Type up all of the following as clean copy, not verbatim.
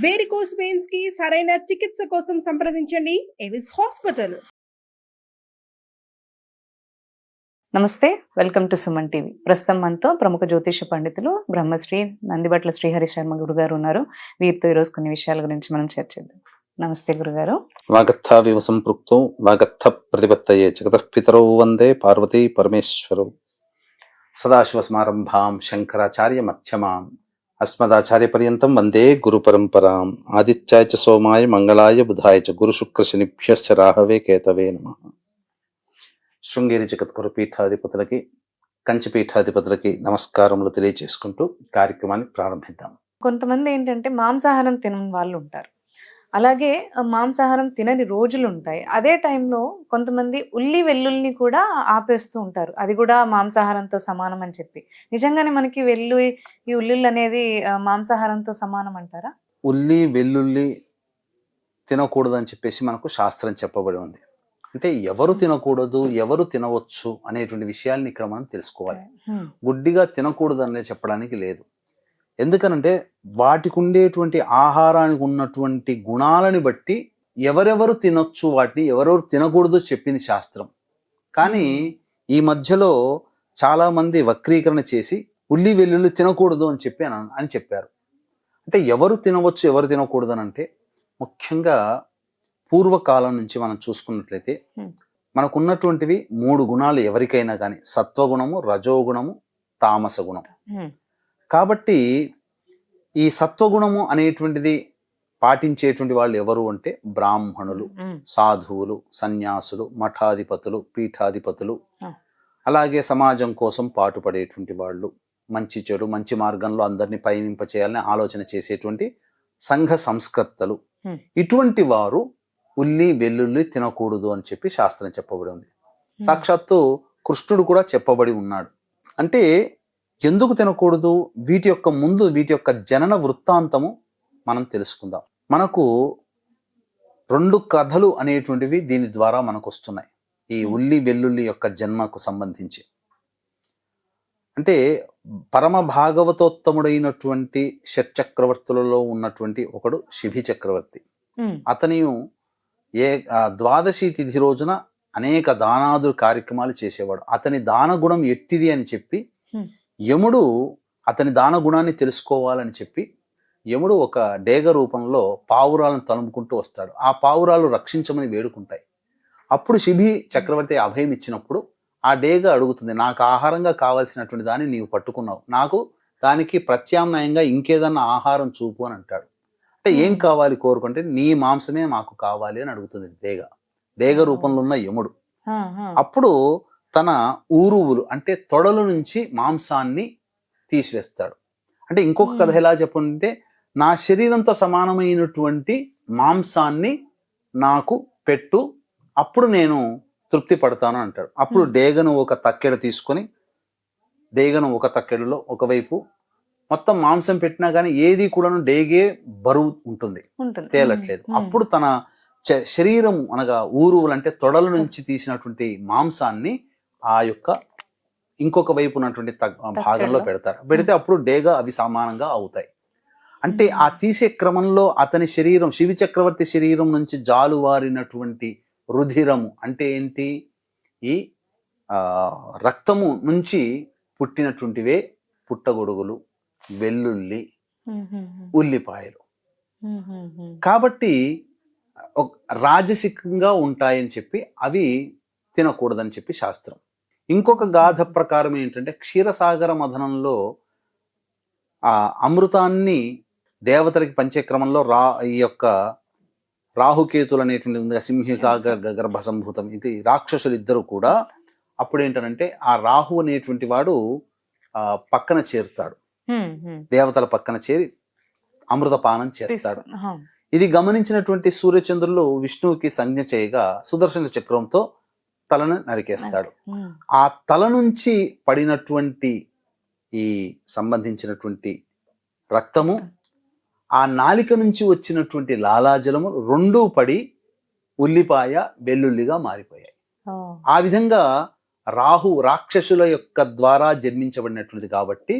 Varicose veins కి సరైన చికిత్స కోసం సంప్రదించండి ఎవిస్ హాస్పిటల్. నమస్తే, వెల్కమ్ టు సుమన్ టీవీ. ప్రస్తుతం మనతో ప్రముఖ జ్యోతిష పండితులు బ్రహ్మశ్రీ నందిబట్ల శ్రీహరి శర్మ గురుగారు ఉన్నారు. వీరితో ఈరోజు కొన్ని విషయాల గురించి మనం చర్చిద్దాం. నమస్తే గురుగారు. వాగర్థావివ సంపృక్తో వాగర్థ ప్రతిపత్తయే జగతః పితరౌ వందే పార్వతీ పరమేశ్వరౌ. సదాశివ సమారంభాం శంకరాచార్య మధ్యమాం అస్మదాచార్య పర్యంతం వందే గురు పరంపరాం. ఆదిత్యాయ చ సోమాయ మంగళాయ బుధాయ చ గురు శుక్ర శనిభ్యశ్చ రాహవే కేతవే నమః. శృంగేరి జగద్గురు పీఠాధిపతులకి, కంచి పీఠాధిపతులకి నమస్కారములు తెలియజేసుకుంటూ కార్యక్రమాన్ని ప్రారంభిద్దాం. కొంతమంది ఏంటంటే మాంసాహారం తినని వాళ్ళు ఉంటారు, అలాగే మాంసాహారం తినని రోజులు ఉంటాయి. అదే టైంలో కొంతమంది ఉల్లి వెల్లుల్ని కూడా ఆపేస్తూ ఉంటారు, అది కూడా మాంసాహారంతో సమానం అని చెప్పి. నిజంగానే మనకి ఈ ఉల్లుళ్ళు అనేది మాంసాహారంతో సమానం అంటారా? ఉల్లి వెల్లుల్లి తినకూడదని చెప్పేసి మనకు శాస్త్రం చెప్పబడి ఉంది. అంటే ఎవరు తినకూడదు, ఎవరు తినవచ్చు అనేటువంటి విషయాల్ని ఇక్కడ మనం తెలుసుకోవాలి. గుడ్డిగా తినకూడదు అనేది చెప్పడానికి లేదు. ఎందుకనంటే వాటికి ఉండేటువంటి ఆహారానికి ఉన్నటువంటి గుణాలని బట్టి ఎవరెవరు తినొచ్చు, వాటిని ఎవరెవరు తినకూడదు చెప్పింది శాస్త్రం. కానీ ఈ మధ్యలో చాలా మంది వక్రీకరణ చేసి ఉల్లి వెల్లుల్లి తినకూడదు అని చెప్పారు. అంటే ఎవరు తినవచ్చు, ఎవరు తినకూడదు అని అంటే, ముఖ్యంగా పూర్వకాలం నుంచి మనం చూసుకున్నట్లయితే మనకున్నటువంటివి 3 గుణాలు ఎవరికైనా కానీ, సత్వగుణము, రజోగుణము, తామస గుణం. కాబట్టి ఈ సత్వగుణము అనేటువంటిది పాటించేటువంటి వాళ్ళు ఎవరు అంటే బ్రాహ్మణులు, సాధువులు, సన్యాసులు, మఠాధిపతులు, పీఠాధిపతులు, అలాగే సమాజం కోసం పాటుపడేటువంటి వాళ్ళు, మంచి చెడు మంచి మార్గంలో అందరినీ పయనింప చేయాలని ఆలోచన చేసేటువంటి సంఘ సంస్కర్తలు, ఇటువంటి వారు ఉల్లి వెల్లుల్లి తినకూడదు అని చెప్పి శాస్త్రం చెప్పబడి ఉంది. సాక్షాత్తు కృష్ణుడు కూడా చెప్పబడి ఉన్నాడు. అంటే ఎందుకు తినకూడదు, వీటి యొక్క జనన వృత్తాంతము మనం తెలుసుకుందాం. మనకు 2 కథలు అనేటువంటివి దీని ద్వారా మనకు వస్తున్నాయి, ఈ ఉల్లి వెల్లుల్లి యొక్క జన్మకు సంబంధించి. అంటే పరమ భాగవతోత్తముడైనటువంటి షట్చక్రవర్తులలో ఉన్నటువంటి ఒకడు శిబి చక్రవర్తి. అతని ద్వాదశి తిథి రోజున అనేక దానాదులు కార్యక్రమాలు చేసేవాడు. అతని దాన గుణం ఎట్టిది అని చెప్పి యముడు అతని దాన గుణాన్ని తెలుసుకోవాలని చెప్పి యముడు ఒక డేగ రూపంలో పావురాలను తలుముకుంటూ వస్తాడు. ఆ పావురాలు రక్షించమని వేడుకుంటాయి. అప్పుడు శిబి చక్రవర్తి అభయం ఇచ్చినప్పుడు ఆ డేగ అడుగుతుంది, నాకు ఆహారంగా కావాల్సినటువంటి దాన్ని నీవు పట్టుకున్నావు, నాకు దానికి ప్రత్యామ్నాయంగా ఇంకేదన్నా ఆహారం చూపు అని అంటాడు. అంటే ఏం కావాలి కోరుకుంటే, నీ మాంసమే మాకు కావాలి అని అడుగుతుంది డేగ రూపంలో ఉన్న యముడు. అప్పుడు తన ఊరువులు అంటే తొడల నుంచి మాంసాన్ని తీసివేస్తాడు. అంటే ఇంకొక కథ ఎలా చెప్పుంటే, నా శరీరంతో సమానమైనటువంటి మాంసాన్ని నాకు పెట్టు, అప్పుడు నేను తృప్తి పడతాను అంటాడు. అప్పుడు డేగను ఒక తక్కెడ తీసుకొని, ఒక తక్కెడలో ఒకవైపు మొత్తం మాంసం పెట్టినా కానీ ఏది కూడాను డేగే బరువు ఉంటుంది, తేలట్లేదు. అప్పుడు తన శరీరం అనగా ఊరువులు అంటే తొడల నుంచి తీసినటువంటి మాంసాన్ని ఆ యొక్క ఇంకొక వైపు ఉన్నటువంటి భాగంలో పెడితే అప్పుడు డేగా అవి సమానంగా అవుతాయి. అంటే ఆ తీసే క్రమంలో అతని శరీరం, శివి చక్రవర్తి శరీరం నుంచి జాలువారినటువంటి రుధిరము అంటే ఏంటి, ఈ రక్తము నుంచి పుట్టినటువంటివే పుట్టగొడుగులు, వెల్లుల్లి, ఉల్లిపాయలు. కాబట్టి రాజసికంగా ఉంటాయని చెప్పి అవి తినకూడదని చెప్పి శాస్త్రం. ఇంకొక గాథ ప్రకారం ఏంటంటే, క్షీరసాగర మథనంలో ఆ అమృతాన్ని దేవతలకి పంచే క్రమంలో ఈ యొక్క రాహుకేతులు అనేటువంటి ఉంది, సింహికా గర్భ సంభూతం, ఇది రాక్షసులు ఇద్దరు కూడా. అప్పుడు ఏంటంటే ఆ రాహు అనేటువంటి వాడు పక్కన చేరుతాడు, దేవతల పక్కన చేరి అమృతపానం చేస్తాడు. ఇది గమనించినటువంటి సూర్యచంద్రులు విష్ణువుకి సంజ్ఞ చేయగా సుదర్శన చక్రంతో తలను నరికేస్తాడు. ఆ తల నుంచి పడినటువంటి ఈ సంబంధించినటువంటి రక్తము, ఆ నాలిక నుంచి వచ్చినటువంటి లాలాజలము రెండూ పడి ఉల్లిపాయ వెల్లుల్లిగా మారిపోయాయి. ఆ విధంగా రాక్షసుల యొక్క ద్వారా జన్మించబడినటువంటిది కాబట్టి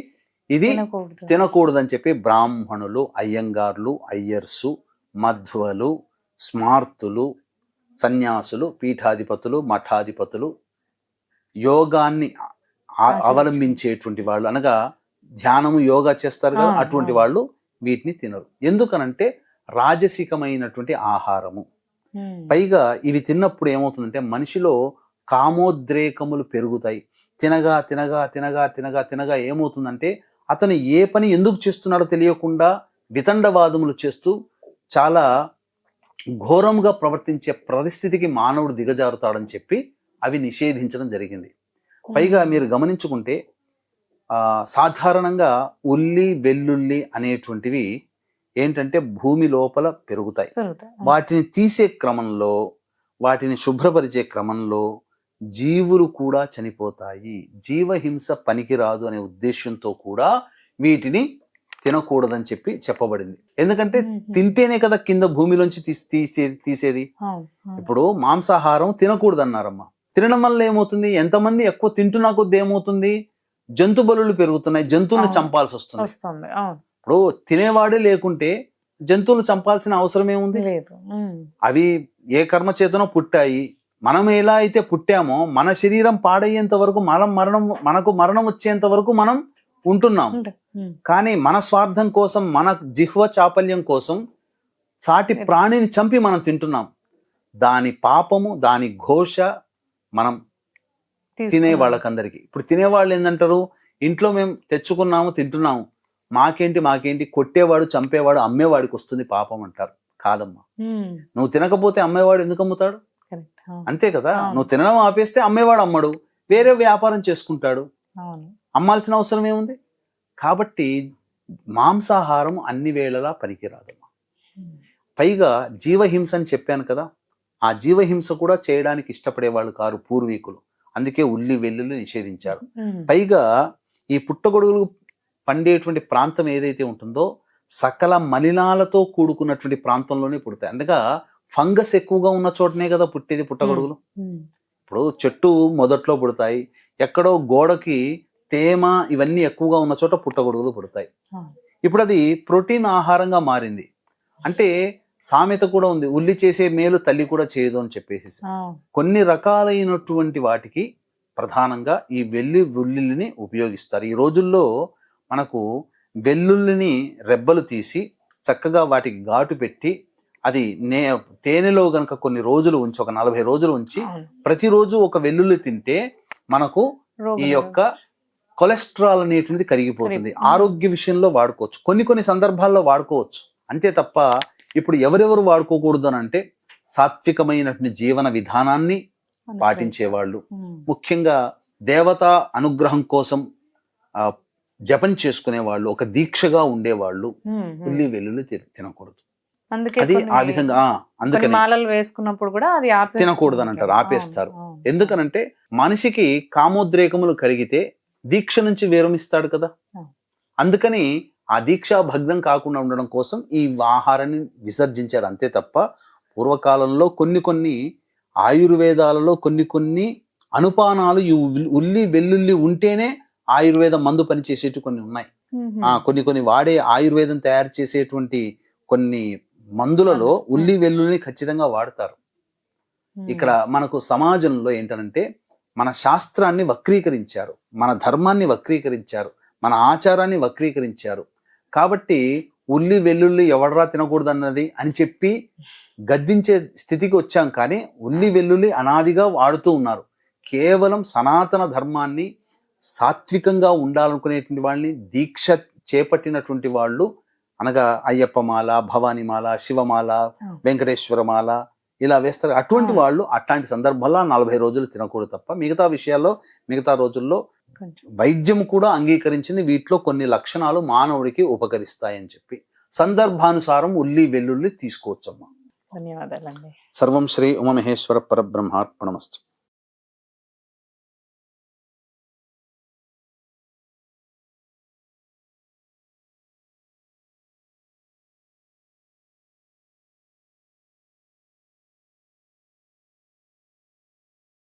ఇది తినకూడదు. తినకూడదని చెప్పి బ్రాహ్మణులు, అయ్యంగార్లు, అయ్యర్సు, మధ్వలు, స్మార్తులు, సన్యాసులు, పీఠాధిపతులు, మఠాధిపతులు, యోగాన్ని అవలంబించేటువంటి వాళ్ళు, అనగా ధ్యానము యోగా చేస్తారు కదా, అటువంటి వాళ్ళు వీటిని తినరు. ఎందుకనంటే రాజసికమైనటువంటి ఆహారము. పైగా ఇవి తిన్నప్పుడు ఏమవుతుందంటే మనిషిలో కామోద్రేకములు పెరుగుతాయి. తినగా తినగా తినగా తినగా తినగా ఏమవుతుందంటే అతను ఏ పని ఎందుకు చేస్తున్నాడో తెలియకుండా వితండవాదములు చేస్తూ చాలా ఘోరంగా ప్రవర్తించే పరిస్థితికి మానవుడు దిగజారుతాడని చెప్పి అవి నిషేధించడం జరిగింది. పైగా మీరు గమనించుకుంటే సాధారణంగా ఉల్లి వెల్లుల్లి అనేటువంటివి ఏంటంటే భూమి లోపల పెరుగుతాయి. వాటిని తీసే క్రమంలో, వాటిని శుభ్రపరిచే క్రమంలో జీవులు కూడా చనిపోతాయి. జీవహింస పనికిరాదు అనే ఉద్దేశంతో కూడా వీటిని తినకూడదని చెప్పి చెప్పబడింది. ఎందుకంటే తింటేనే కదా కింద భూమిలోంచి తీసేది. ఇప్పుడు మాంసాహారం తినకూడదు అన్నారమ్మా. తినడం వల్ల ఏమవుతుంది, ఎంతమంది ఎక్కువ తింటున్నా కొద్ది ఏమవుతుంది, జంతు బలులు పెరుగుతున్నాయి, జంతువులను చంపాల్సి వస్తుంది. ఇప్పుడు తినేవాడే లేకుంటే జంతువులు చంపాల్సిన అవసరం ఏముంది? అవి ఏ కర్మ చేతనో పుట్టాయి. మనం ఎలా అయితే పుట్టామో మన శరీరం పాడయ్యేంత వరకు, మనకు మరణం వచ్చేంత వరకు మనం ఉంటున్నాం. కానీ మన స్వార్థం కోసం, మన జిహ్వ చాపల్యం కోసం సాటి ప్రాణిని చంపి మనం తింటున్నాం. దాని పాపము, దాని ఘోష మనం తినే వాళ్ళకందరికి. ఇప్పుడు తినేవాళ్ళు ఏంటంటారు, ఇంట్లో మేము తెచ్చుకున్నాము తింటున్నాము, మాకేంటి, కొట్టేవాడు, చంపేవాడు, అమ్మేవాడికి వస్తుంది పాపం అంటారు. కాదమ్మా, నువ్వు తినకపోతే అమ్మేవాడు ఎందుకు అమ్ముతాడు? అంతే కదా. నువ్వు తినడం ఆపేస్తే అమ్మేవాడు అమ్మడు, వేరే వ్యాపారం చేసుకుంటాడు, అమ్మాల్సిన అవసరం ఏముంది? కాబట్టి మాంసాహారం అన్ని వేళలా పనికిరాదమ్మా. పైగా జీవహింస అని చెప్పాను కదా, ఆ జీవహింస కూడా చేయడానికి ఇష్టపడేవాళ్ళు కారు పూర్వీకులు. అందుకే ఉల్లి వెల్లుల్లి నిషేధించారు. పైగా ఈ పుట్టగొడుగులు పండేటువంటి ప్రాంతం ఏదైతే ఉంటుందో సకల మలినాలతో కూడుకున్నటువంటి ప్రాంతంలోనే పుడతాయి. అనగా ఫంగస్ ఎక్కువగా ఉన్న చోటనే కదా పుట్టేది పుట్టగొడుగులు. ఇప్పుడు చెట్టు మొదట్లో పుడతాయి, ఎక్కడో గోడకి తేమ ఇవన్నీ ఎక్కువగా ఉన్న చోట పుట్టగొడుగులు పుడతాయి. ఇప్పుడు అది ప్రోటీన్ ఆహారంగా మారింది. అంటే సామెత కూడా ఉంది, ఉల్లి చేసే మేలు తల్లి కూడా చేయదు అని చెప్పేసి. కొన్ని రకాలైనటువంటి వాటికి ప్రధానంగా ఈ వెల్లుల్లిని ఉపయోగిస్తారు. ఈ రోజుల్లో మనకు వెల్లుల్లిని రెబ్బలు తీసి చక్కగా వాటికి ఘాటు పెట్టి అది తేనెలో గనక కొన్ని రోజులు ఉంచి, ఒక 40 రోజులు ఉంచి ప్రతిరోజు ఒక వెల్లుల్లి తింటే మనకు ఈ యొక్క కొలెస్ట్రాల్ అనేటువంటిది కరిగిపోతుంది. ఆరోగ్య విషయంలో వాడుకోవచ్చు, కొన్ని సందర్భాల్లో వాడుకోవచ్చు. అంతే తప్ప ఇప్పుడు ఎవరెవరు వాడుకోకూడదు అని అంటే సాత్వికమైనటువంటి జీవన విధానాన్ని పాటించేవాళ్ళు, ముఖ్యంగా దేవతా అనుగ్రహం కోసం జపం చేసుకునే వాళ్ళు, ఒక దీక్షగా ఉండేవాళ్ళు ఉల్లి వెల్లుల్లి తినకూడదు. అది ఆ విధంగా అందుకని మాలలు వేసుకున్నప్పుడు కూడా అది తినకూడదు అని అంటారు, ఆపేస్తారు. ఎందుకనంటే మనిషికి కామోద్రేకములు కలిగితే దీక్ష నుంచి విరమిస్తాడు కదా. అందుకని ఆ దీక్ష భగ్నం కాకుండా ఉండడం కోసం ఈ ఆహారాన్ని విసర్జించారు. అంతే తప్ప పూర్వకాలంలో కొన్ని ఆయుర్వేదాలలో కొన్ని అనుపానాలు ఈ ఉల్లి వెల్లుల్లి ఉంటేనే ఆయుర్వేద మందు పనిచేసేటు కొన్ని ఉన్నాయి. కొన్ని వాడే ఆయుర్వేదం తయారు చేసేటువంటి కొన్ని మందులలో ఉల్లి వెల్లుల్ని ఖచ్చితంగా వాడతారు. ఇక్కడ మనకు సమాజంలో ఏంటంటే మన శాస్త్రాన్ని వక్రీకరించారు, మన ధర్మాన్ని వక్రీకరించారు, మన ఆచారాన్ని వక్రీకరించారు. కాబట్టి ఉల్లి వెల్లుల్లి ఎవడరా తినకూడదు అన్నది అని చెప్పి గద్దించే స్థితికి వచ్చాం. కానీ ఉల్లి వెల్లుల్లి అనాదిగా వాడుతూ ఉన్నారు. కేవలం సనాతన ధర్మాన్ని, సాత్వికంగా ఉండాలనుకునేటువంటి వాళ్ళని దీక్ష చేపట్టినటువంటి వాళ్ళు, అనగా అయ్యప్పమాల, భవానీమాల, శివమాల, వెంకటేశ్వరమాల ఇలా వేస్తారు. అటువంటి వాళ్ళు అట్లాంటి సందర్భాల్లో 40 రోజులు తినకూడదు తప్ప మిగతా విషయాల్లో, మిగతా రోజుల్లో వైద్యం కూడా అంగీకరించింది. వీటిలో కొన్ని లక్షణాలు మానవుడికి ఉపకరిస్తాయని చెప్పి సందర్భానుసారం ఉల్లి వెల్లుల్లి తీసుకోవచ్చమ్మా. ధన్యవాదాలండి. సర్వం శ్రీ ఉమామహేశ్వర పరబ్రహ్మార్పణమస్తు.